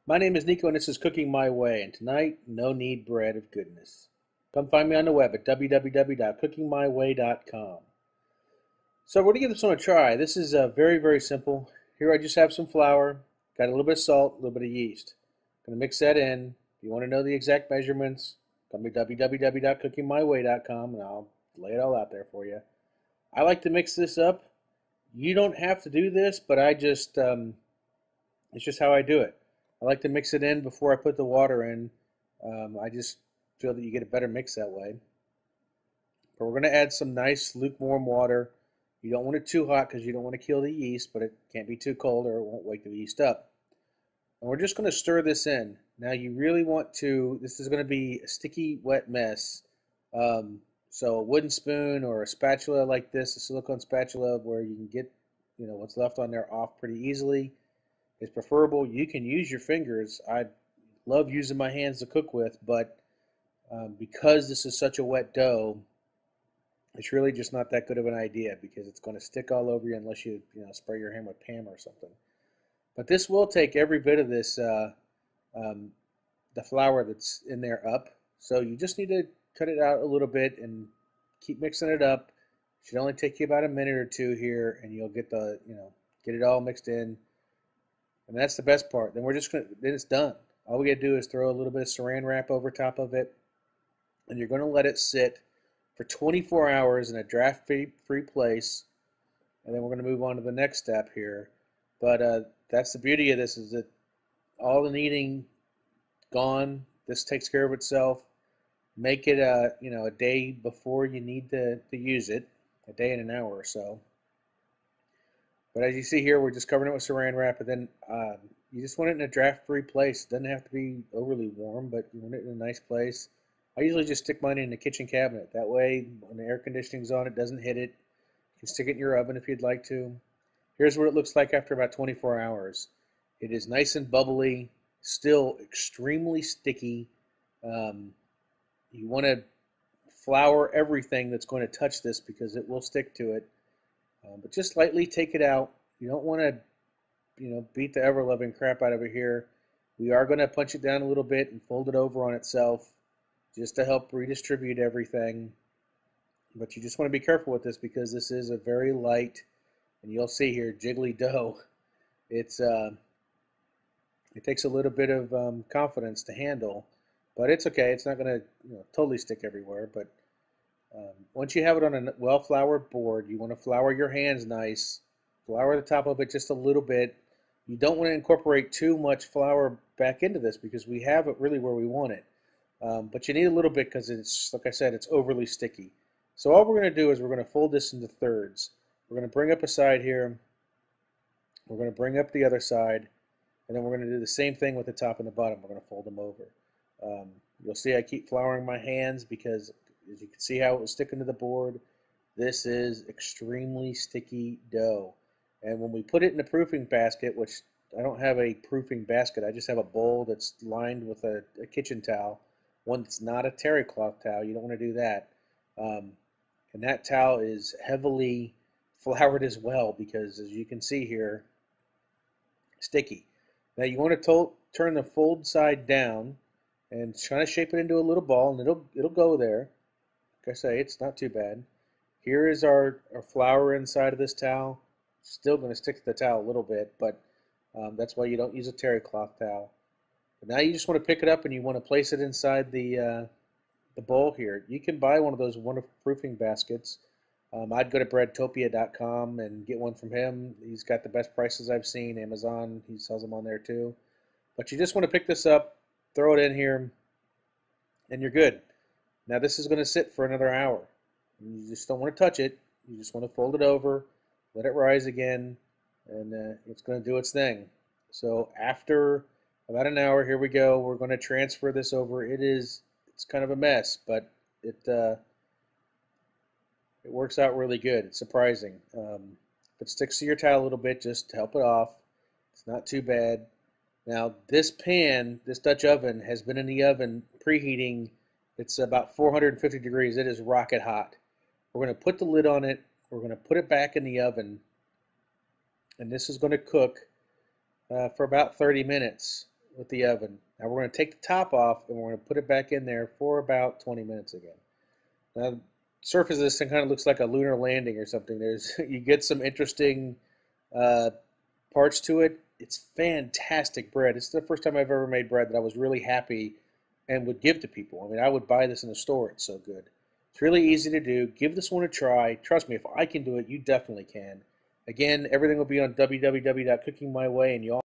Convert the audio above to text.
My name is Nico and this is Cooking My Way, and tonight, no knead bread of goodness. Come find me on the web at www.cookingmyway.com. So we're going to give this one a try. This is very, very simple. Here I just have some flour, got a little bit of salt, a little bit of yeast. I'm going to mix that in. If you want to know the exact measurements, come to www.cookingmyway.com and I'll lay it all out there for you. I like to mix this up. You don't have to do this, but it's just how I do it. I like to mix it in before I put the water in. I just feel that you get a better mix that way. But we're going to add some nice lukewarm water. You don't want it too hot because you don't want to kill the yeast, but it can't be too cold or it won't wake the yeast up. And we're just going to stir this in. Now you really want to, this is going to be a sticky, wet mess. So a wooden spoon or a spatula like this, a silicone spatula where you can get, what's left on there off pretty easily is preferable. You can use your fingers. I love using my hands to cook with, but because this is such a wet dough, it's really just not that good of an idea because it's going to stick all over you unless you spray your hand with Pam or something. But this will take every bit of this, the flour that's in there up. So you just need to cut it out a little bit and keep mixing it up. It should only take you about a minute or two here, and you'll get get it all mixed in. And that's the best part. Then then it's done. All we gotta do is throw a little bit of saran wrap over top of it, and you're gonna let it sit for 24 hours in a draft-free place, and then we're gonna move on to the next step here. But that's the beauty of this is that all the kneading gone. This takes care of itself. Make it a day before you need to use it, a day and an hour or so. But as you see here, we're just covering it with saran wrap, and then you just want it in a draft-free place. It doesn't have to be overly warm, but you want it in a nice place. I usually just stick mine in the kitchen cabinet. That way, when the air conditioning's on, it doesn't hit it. You can stick it in your oven if you'd like to. Here's what it looks like after about 24 hours. It is nice and bubbly, still extremely sticky. You want to flour everything that's going to touch this because it will stick to it. But just lightly take it out. You don't want to, beat the ever-loving crap out of it here. We are going to punch it down a little bit and fold it over on itself just to help redistribute everything. But you just want to be careful with this because this is a very light, and you'll see here, jiggly dough. It takes a little bit of confidence to handle, but it's okay. It's not going to totally stick everywhere, but once you have it on a well-floured board, you want to flour your hands nice. Flour the top of it just a little bit. You don't want to incorporate too much flour back into this because we have it really where we want it. But you need a little bit because it's, like I said, it's overly sticky. So all we're going to do is we're going to fold this into thirds. We're going to bring up a side here. We're going to bring up the other side. And then we're going to do the same thing with the top and the bottom. We're going to fold them over. You'll see I keep flouring my hands because as you can see how it was sticking to the board, this is extremely sticky dough. And when we put it in a proofing basket, which I don't have a proofing basket, I just have a bowl that's lined with a kitchen towel, one that's not a terry cloth towel. You don't want to do that. And that towel is heavily floured as well because, as you can see here, sticky. Now you want to turn the fold side down and try to shape it into a little ball, and it'll go there. Like I say, it's not too bad. Here is our flour inside of this towel. Still going to stick to the towel a little bit, but that's why you don't use a terry cloth towel. But now you just want to pick it up and you want to place it inside the bowl here. You can buy one of those wonderful proofing baskets. I'd go to breadtopia.com and get one from him. He's got the best prices I've seen. Amazon, he sells them on there too. But you just want to pick this up, throw it in here, and you're good. Now this is going to sit for another hour. You just don't want to touch it. You just want to fold it over, let it rise again, and it's going to do its thing. So after about an hour, here we go. We're going to transfer this over. It's kind of a mess, but it works out really good. It's surprising. If it sticks to your towel a little bit, just help it off. It's not too bad. Now this pan, this Dutch oven, has been in the oven preheating. It's about 450 degrees. It is rocket hot. We're going to put the lid on it. We're going to put it back in the oven. And this is going to cook for about 30 minutes. with the oven. Now we're going to take the top off and we're going to put it back in there for about 20 minutes again. Now, the surface of this thing kind of looks like a lunar landing or something. There's you get some interesting uh, parts to it. It's fantastic bread. It's the first time I've ever made bread that I was really happy and would give to people. I mean, I would buy this in the store. It's so good. It's really easy to do. Give this one a try. Trust me, if I can do it, you definitely can. Again, everything will be on www.cookingmyway, and you all